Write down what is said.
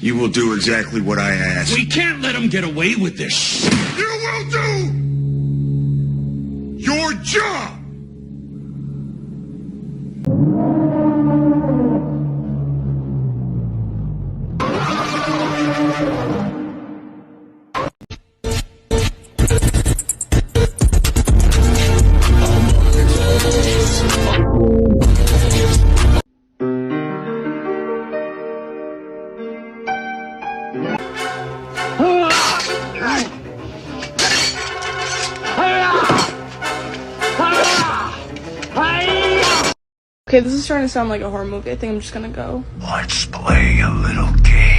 You will do exactly what I ask. We can't let him get away with this. You will do your job! Okay, this is starting to sound like a horror movie. I think I'm just gonna go. Let's play a little game.